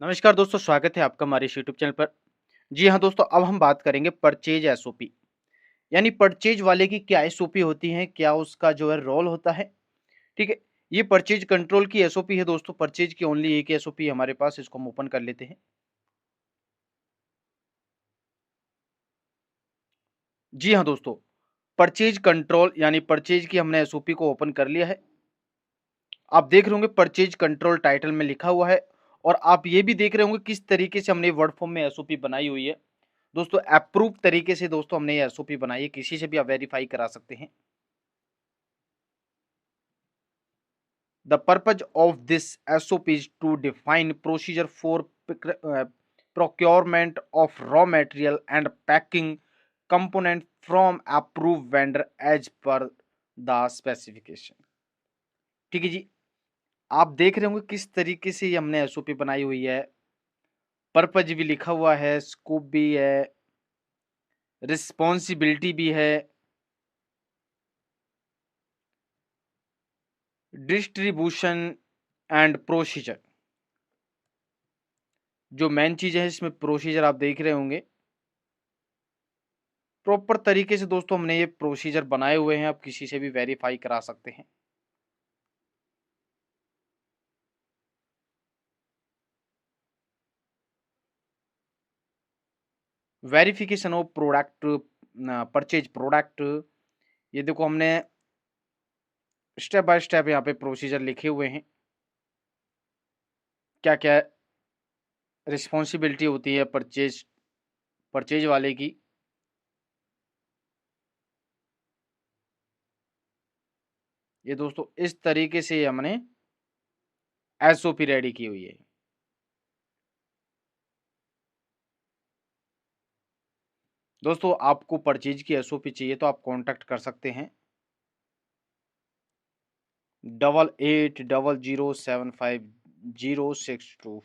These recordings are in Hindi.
नमस्कार दोस्तों, स्वागत है आपका हमारे इस यूट्यूब चैनल पर। जी हाँ दोस्तों, अब हम बात करेंगे परचेज एसओपी। यानी परचेज वाले की क्या एसओपी होती है, क्या उसका जो है रोल होता है। ठीक है, ये परचेज कंट्रोल की एसओपी है दोस्तों। परचेज की ओनली एक एसओपी हमारे पास, इसको हम ओपन कर लेते हैं। जी हाँ दोस्तों, परचेज कंट्रोल यानी परचेज की हमने एसओपी को ओपन कर लिया है। आप देख रहे होंगे परचेज कंट्रोल टाइटल में लिखा हुआ है, और आप ये भी देख रहे होंगे किस तरीके से हमने वर्ड फॉर्म में एसओपी बनाई हुई है। दोस्तों अप्रूव तरीके से दोस्तों हमने ये एसओपी बनाई है, किसी से भी आप वेरीफाई करा सकते हैं। The purpose of this SOP is to define procedure for procurement of raw material and packing component from approved vendor as per the specification। ठीक है जी, आप देख रहे होंगे किस तरीके से ये हमने एसओपी बनाई हुई है। पर्पज भी लिखा हुआ है, स्कोप भी है, रिस्पॉन्सिबिलिटी भी है, डिस्ट्रीब्यूशन एंड प्रोसीजर। जो मेन चीज है इसमें प्रोसीजर आप देख रहे होंगे, प्रॉपर तरीके से दोस्तों हमने ये प्रोसीजर बनाए हुए हैं। आप किसी से भी वेरीफाई करा सकते हैं। Verification of product, purchase product, ये देखो हमने स्टेप बाय स्टेप यहाँ पे प्रोसीजर लिखे हुए हैं। क्या क्या रिस्पॉन्सिबिलिटी होती है परचेज परचेज वाले की। ये दोस्तों इस तरीके से हमने एसओपी रेडी की हुई है। दोस्तों आपको परचेज की एसओपी चाहिए तो आप कांटेक्ट कर सकते हैं 8800750624।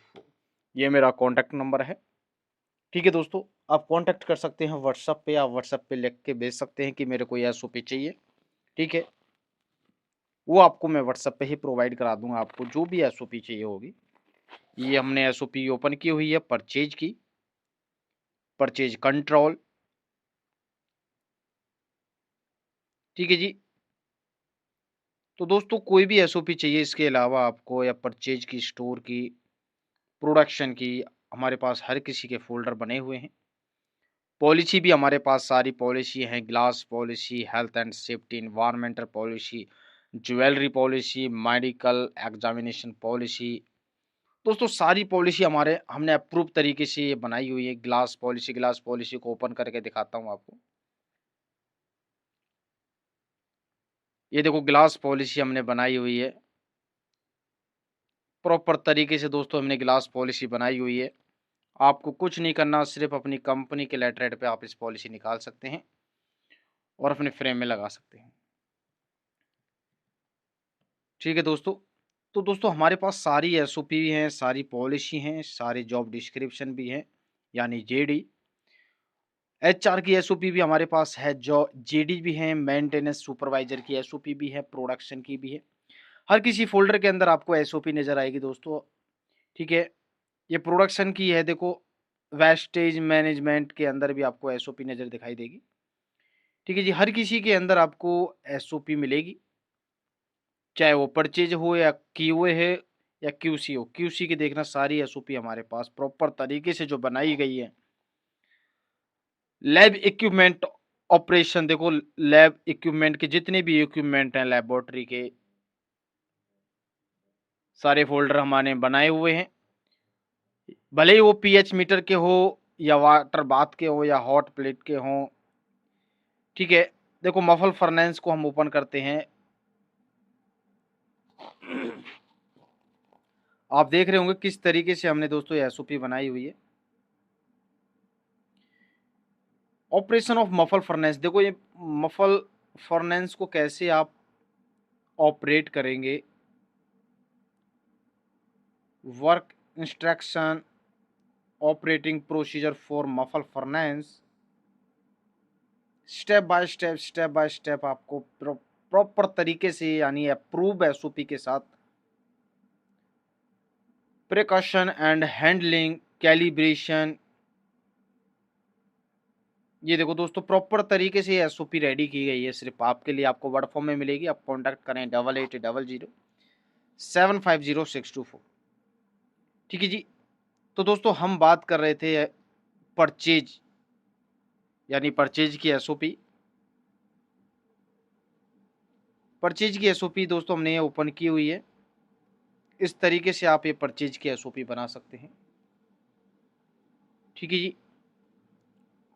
ये मेरा कांटेक्ट नंबर है। ठीक है दोस्तों, आप कांटेक्ट कर सकते हैं व्हाट्सएप पे। आप व्हाट्सएप पे लिख के भेज सकते हैं कि मेरे को ये एसओपी चाहिए। ठीक है, वो आपको मैं व्हाट्सएप पे ही प्रोवाइड करा दूंगा, आपको जो भी एसओपी चाहिए होगी। ये हमने एसओपी ओपन की हुई है परचेज की, परचेज कंट्रोल। ठीक है जी, तो दोस्तों कोई भी एसओपी चाहिए इसके अलावा आपको, या परचेज की, स्टोर की, प्रोडक्शन की, हमारे पास हर किसी के फोल्डर बने हुए हैं। पॉलिसी भी हमारे पास सारी पॉलिसी है, glass policy, health and safety, environmental policy, jewellery policy, medical examination policy. दोस्तों सारी पॉलिसी हमारे हमने अप्रूव तरीके से ये बनाई हुई है। ग्लास पॉलिसी को ओपन करके दिखाता हूँ आपको। ये देखो ग्लास पॉलिसी हमने बनाई हुई है, प्रॉपर तरीके से दोस्तों हमने ग्लास पॉलिसी बनाई हुई है। आपको कुछ नहीं करना, सिर्फ अपनी कंपनी के लेटरहेड पे आप इस पॉलिसी निकाल सकते हैं और अपने फ्रेम में लगा सकते हैं। ठीक है दोस्तों, तो दोस्तों हमारे पास सारी एसओपी भी हैं, सारी पॉलिसी हैं, सारे जॉब डिस्क्रिप्शन भी हैं, यानी जेडी। एचआर की एसओपी भी हमारे पास है, जो जेडी भी है, मेंटेनेंस सुपरवाइजर की एसओपी भी है, प्रोडक्शन की भी है। हर किसी फोल्डर के अंदर आपको एसओपी नजर आएगी दोस्तों। ठीक है, ये प्रोडक्शन की है, देखो वेस्टेज मैनेजमेंट के अंदर भी आपको एसओपी नजर दिखाई देगी। ठीक है जी, हर किसी के अंदर आपको एसओपी मिलेगी, चाहे वो परचेज हो या क्यूए है या क्यूसी हो। क्यूसी की देखना सारी एसओपी हमारे पास प्रॉपर तरीके से जो बनाई गई है। लैब इक्विपमेंट ऑपरेशन, देखो लैब इक्विपमेंट के जितने भी इक्विपमेंट हैं लेबोरेटरी के, सारे फोल्डर हमारे बनाए हुए हैं। भले ही वो पीएच मीटर के हो, या वाटर बाथ के हो, या हॉट प्लेट के हों। ठीक है, देखो मफल फर्नेंस को हम ओपन करते हैं। आप देख रहे होंगे किस तरीके से हमने दोस्तों एसओपी बनाई हुई है। ऑपरेशन ऑफ मफल फर्नेंस, देखो ये मफल फर्नेंस को कैसे आप ऑपरेट करेंगे। Work instruction, operating procedure for muffle furnace, step by step आपको प्रॉपर तरीके से, यानी अप्रूव एसओपी के साथ प्रिकॉशन एंड हैंडलिंग, कैलिब्रेशन। ये देखो दोस्तों, प्रॉपर तरीके से एसओपी रेडी की गई है, सिर्फ आपके लिए, आपको वर्ड फॉर्म में मिलेगी। आप कॉन्टैक्ट करें 88000750 624। ठीक है जी। तो दोस्तों हम बात कर रहे थे परचेज, यानी परचेज की एसओपी। परचेज की एसओपी दोस्तों हमने ये ओपन की हुई है। इस तरीके से आप ये परचेज की एसओपी बना सकते हैं। ठीक है जी।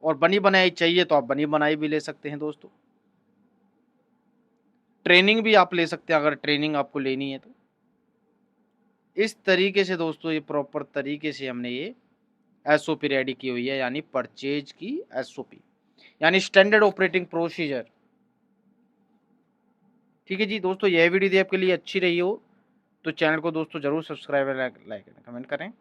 और बनी बनाई चाहिए तो आप बनी बनाई भी ले सकते हैं दोस्तों। ट्रेनिंग भी आप ले सकते हैं अगर ट्रेनिंग आपको लेनी है तो। इस तरीके से दोस्तों ये प्रॉपर तरीके से हमने ये एसओपी रेडी की हुई है, यानी परचेज की एसओपी, यानी स्टैंडर्ड ऑपरेटिंग प्रोसीजर। ठीक है जी दोस्तों, यह वीडियो यदि आपके लिए अच्छी रही हो तो चैनल को दोस्तों जरूर सब्सक्राइब, लाइक, कमेंट करें।